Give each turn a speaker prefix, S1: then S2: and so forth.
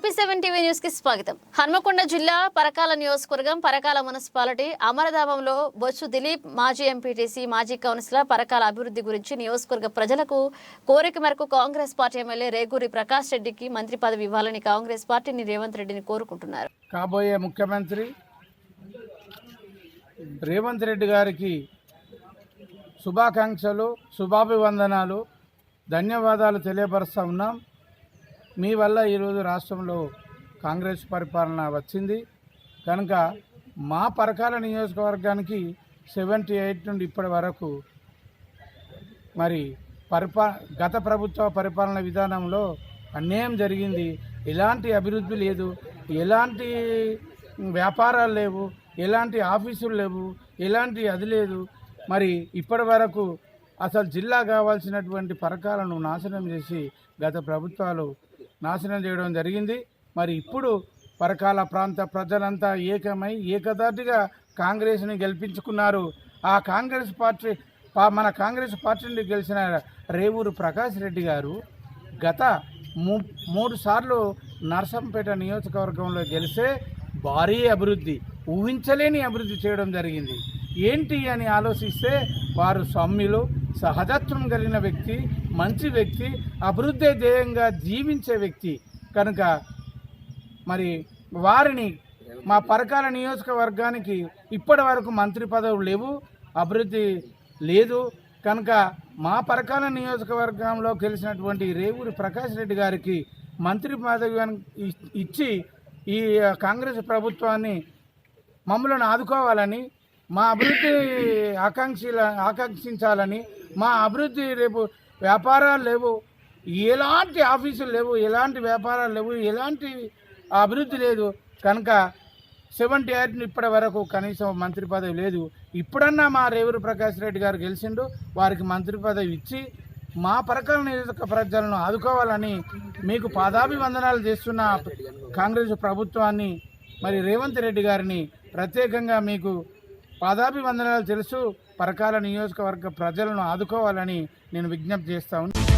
S1: RP7 TV news కి స్వాగతం. హన్మకొండ జిల్లా పరకాల నియోజకవర్గం పరకాల మున్సిపాలిటీ అమరధామంలో బొచ్చు దిలీప్ మాజీ ఎంపీటీసీ మాజీ కౌన్సిలర్ పరకాల అభివృద్ధి గురించి నియోజకవర్గ ప్రజలకు కోరిక మేరకు కాంగ్రెస్ పార్టీ ఎమ్మెల్యే రేగూరి ప్రకాష్ రెడ్డికి మంత్రి పదవి ఇవ్వాలని కాంగ్రెస్ పార్టీని రేవంత్ రెడ్డిని కోరుకుంటున్నారు.
S2: కాబోయే ముఖ్యమంత్రి రేవంత్ రెడ్డి గారికి శుభాకాంక్షలు, శుభాభివందనాలు, ధన్యవాదాలు తెలియపరుస్తూ ఉన్నాం. మీ వల్ల ఈరోజు రాష్ట్రంలో కాంగ్రెస్ పరిపాలన వచ్చింది కనుక మా పరకాల నియోజకవర్గానికి 78 నుండి ఇప్పటి వరకు మరి గత ప్రభుత్వ పరిపాలన విధానంలో అన్యాయం జరిగింది. ఎలాంటి అభివృద్ధి లేదు, ఎలాంటి వ్యాపారాలు లేవు, ఎలాంటి ఆఫీసులు లేవు, ఎలాంటి అది లేదు. మరి ఇప్పటి వరకు అసలు జిల్లా కావాల్సినటువంటి పరకాలను నాశనం చేసి గత ప్రభుత్వాలు నాశనం చేయడం జరిగింది. మరి ఇప్పుడు పరకాల ప్రాంత ప్రజలంతా ఏకమై ఏకదాటిగా కాంగ్రెస్ని గెలిపించుకున్నారు. ఆ కాంగ్రెస్ పార్టీ మన కాంగ్రెస్ పార్టీ నుండి గెలిచిన రేవూరు ప్రకాష్ రెడ్డి గారు గత 3 సార్లు నర్సంపేట నియోజకవర్గంలో గెలిస్తే భారీ అభివృద్ధి, ఊహించలేని అభివృద్ధి చేయడం జరిగింది. ఏంటి అని ఆలోచిస్తే వారు సౌమ్యులు, సహజత్వం కలిగిన వ్యక్తి, మంచి వ్యక్తి, అభివృద్ధి ధ్యేయంగా జీవించే వ్యక్తి కనుక మరి వారిని మా పరకాల నియోజకవర్గానికి ఇప్పటి వరకు మంత్రి పదవులు లేవు, అభివృద్ధి లేదు కనుక మా పరకాల నియోజకవర్గంలో గెలిచినటువంటి రేవూరి ప్రకాష్ రెడ్డి గారికి మంత్రి పదవి ఇచ్చి ఈ కాంగ్రెస్ ప్రభుత్వాన్ని మమ్మల్ని ఆదుకోవాలని, మా అభివృద్ధి ఆకాంక్షించాలని, మా అభివృద్ధి రేపు వ్యాపారాలు లేవు, ఎలాంటి ఆఫీసులు లేవు, ఎలాంటి వ్యాపారాలు లేవు, ఎలాంటి అభివృద్ధి లేదు కనుక 78 ఇప్పటి వరకు కనీసం మంత్రి పదవి లేదు. ఇప్పుడన్నా మా రేవూరి ప్రకాష్ రెడ్డి గారు గెలిచిండు, వారికి మంత్రి పదవి ఇచ్చి మా పరకాల నియోజక ప్రజలను ఆదుకోవాలని మీకు పాదాభివందనాలు చేస్తున్న కాంగ్రెస్ ప్రభుత్వాన్ని మరి రేవంత్ రెడ్డి గారిని ప్రత్యేకంగా మీకు పాదాభివందనాలు తెలుసు పరకాల నియోజకవర్గ ప్రజలను ఆదుకోవాలని నేను విజ్ఞప్తి చేస్తా ఉన్నాను.